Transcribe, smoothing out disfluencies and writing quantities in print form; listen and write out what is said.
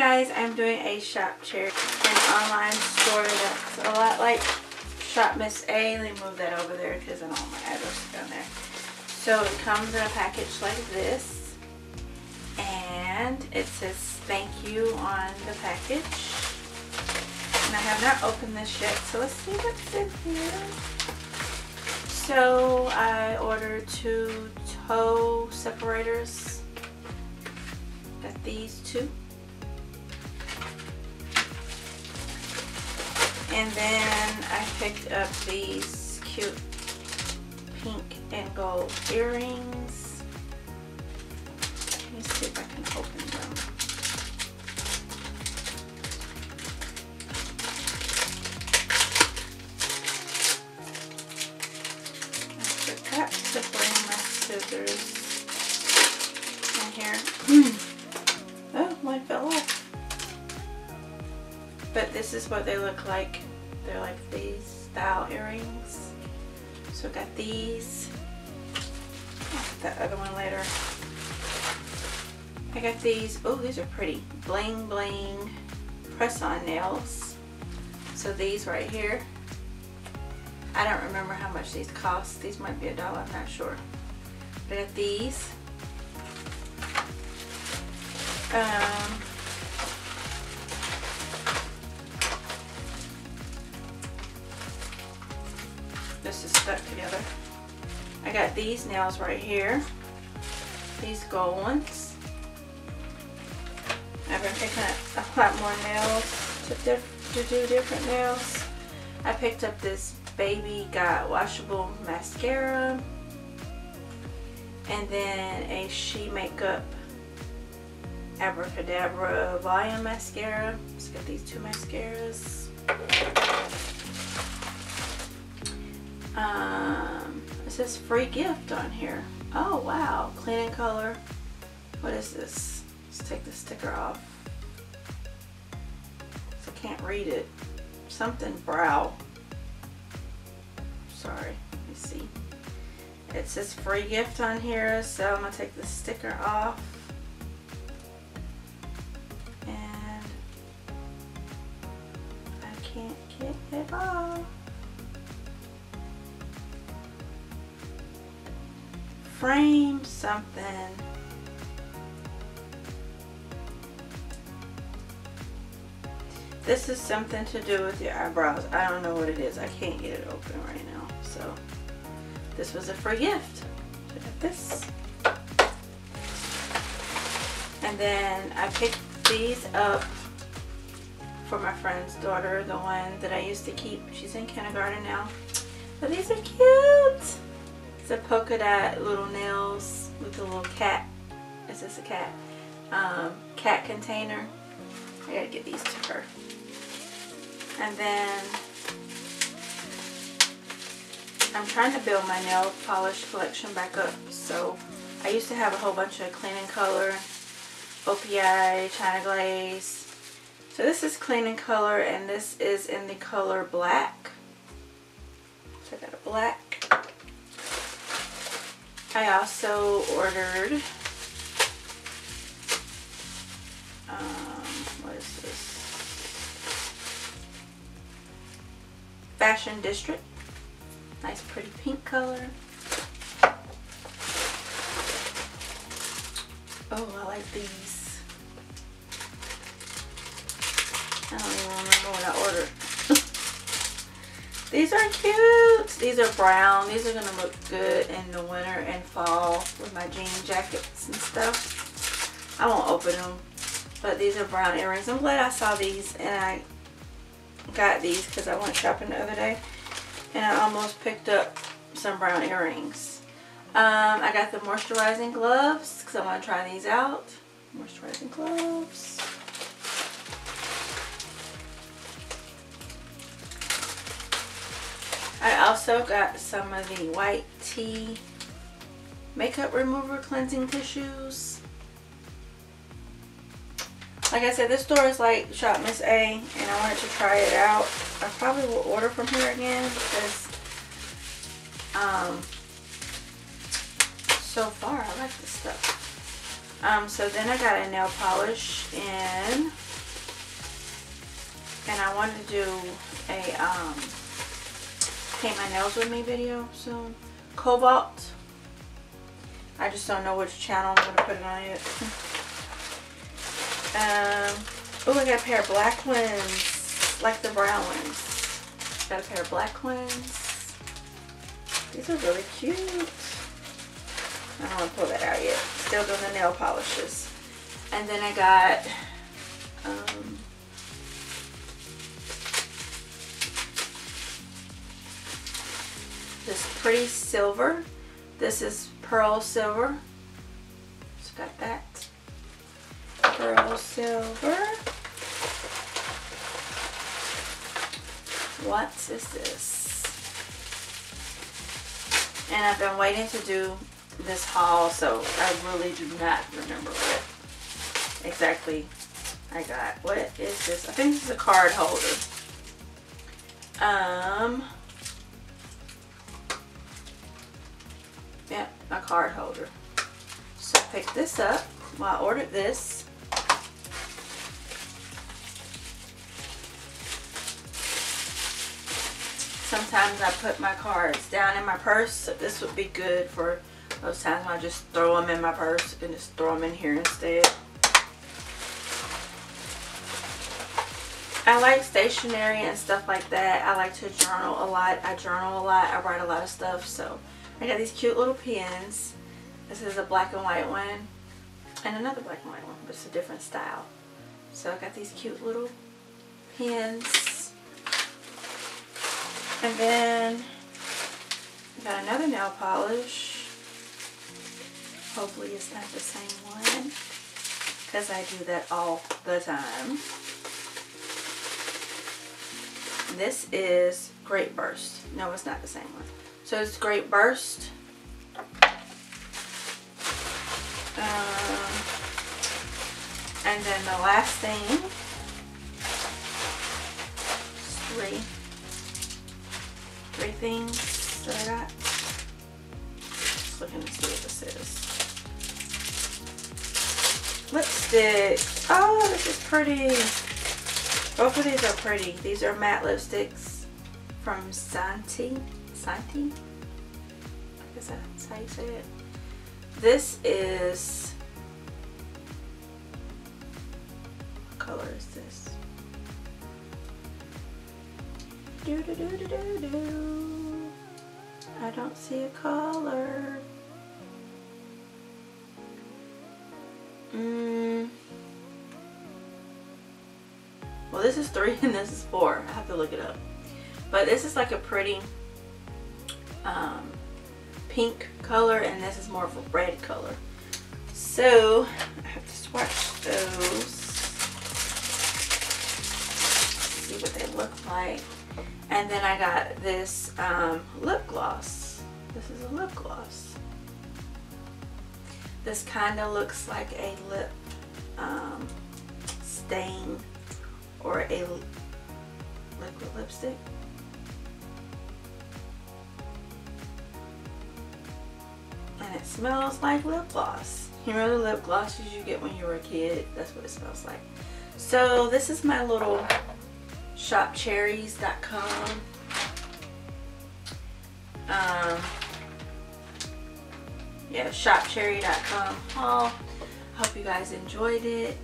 guys, I'm doing a Shop Cherrie, an online store that's a lot like Shop Miss A. Let me move that over there because I don't want my address down there. So it comes in a package like this, and it says thank you on the package. And I have not opened this yet, so let's see what's in here. So I ordered 2 toe separators. Got these 2. And then I picked up these cute pink and gold earrings. Let me see if I can open them. I forgot to bring my scissors in here. Oh, mine fell off. But this is what they look like. They're like these style earrings. So I got these. I'll put that other one later. I got these. Oh, these are pretty. Bling bling press-on nails. So these right here. I don't remember how much these cost. These might be $1, I'm not sure. But I got these. This is stuck together. I got these nails right here. These gold ones. I've been picking up a lot more nails to do different nails. I picked up this Baby Got washable mascara. And then a She Makeup Abracadabra volume mascara. Let's get these 2 mascaras. It says free gift on here. Oh wow, clean and color. What is this? Let's take the sticker off. So I can't read it. Something brow. Sorry, let me see. It says free gift on here, so I'm gonna take the sticker off. And I can't get it off. Frame something. This is something to do with your eyebrows. I don't know what it is. I can't get it open right now. So this was a free gift. So I got this. And then I picked these up for my friend's daughter, the one that I used to keep. She's in kindergarten now. But these are cute. It's a polka dot little nails with a little cat. Is this a cat? Cat container. I gotta get these to her. And then I'm trying to build my nail polish collection back up. So I used to have a whole bunch of Clean and Color, OPI, China Glaze. So this is Clean and Color, and this is in the color black. So I got a black. I also ordered, what is this? Fashion District. Nice pretty pink color. Oh, I like these. I don't even remember what I ordered. These are cute. These are brown. These are going to look good in the winter and fall with my jean jackets and stuff. I won't open them, but these are brown earrings. I'm glad I saw these, and I got these because I went shopping the other day, and I almost picked up some brown earrings. I got the moisturizing gloves because I want to try these out. Moisturizing gloves. I also got some of the white tea makeup remover cleansing tissues. Like I said, this store is like Shop Miss A, and I wanted to try it out. I probably will order from here again because so far I like this stuff. So then I got a nail polish in And I wanted to do a paint my nails with me video soon. Cobalt. I just don't know which channel I'm going to put it on yet. Oh, I got a pair of black ones, like the brown ones. Got a pair of black ones. These are really cute. I don't want to pull that out yet. Still doing the nail polishes. And then I got this pretty silver. This is pearl silver. Just got that. Pearl silver. What is this? And I've been waiting to do this haul, so I really do not remember what exactly I got. What is this? I think this is a card holder. Yeah, a card holder. So I picked this up. Well, I ordered this. Sometimes I put my cards down in my purse, so this would be good for those times when I just throw them in my purse and just throw them in here instead. I like stationery and stuff like that. I like to journal a lot. I journal a lot. I write a lot of stuff. So I got these cute little pens. This is a black and white one and another black and white one, but it's a different style. So I got these cute little pens. And then I got another nail polish. Hopefully it's not the same one, because I do that all the time. This is Great Burst. No, it's not the same one. So it's Great Burst. And then the last thing is three things that I got. Just looking to see what this is. Lipstick. Oh, this is pretty. Both of these are pretty. These are matte lipsticks from Santi. Santi? I guess that's how you say it. This is, what color is this? I don't see a color. Well, this is 3 and this is 4. I have to look it up. But this is like a pretty pink color, and this is more of a red color. So I have to swatch those. See what they look like. And then I got this lip gloss. This is a lip gloss. This kind of looks like a lip stain or a liquid lipstick. And it smells like lip gloss. You remember the lip glosses you get when you were a kid? That's what it smells like. So this is my little shopcherries.com yeah, shopcherrie.com haul. Hope you guys enjoyed it.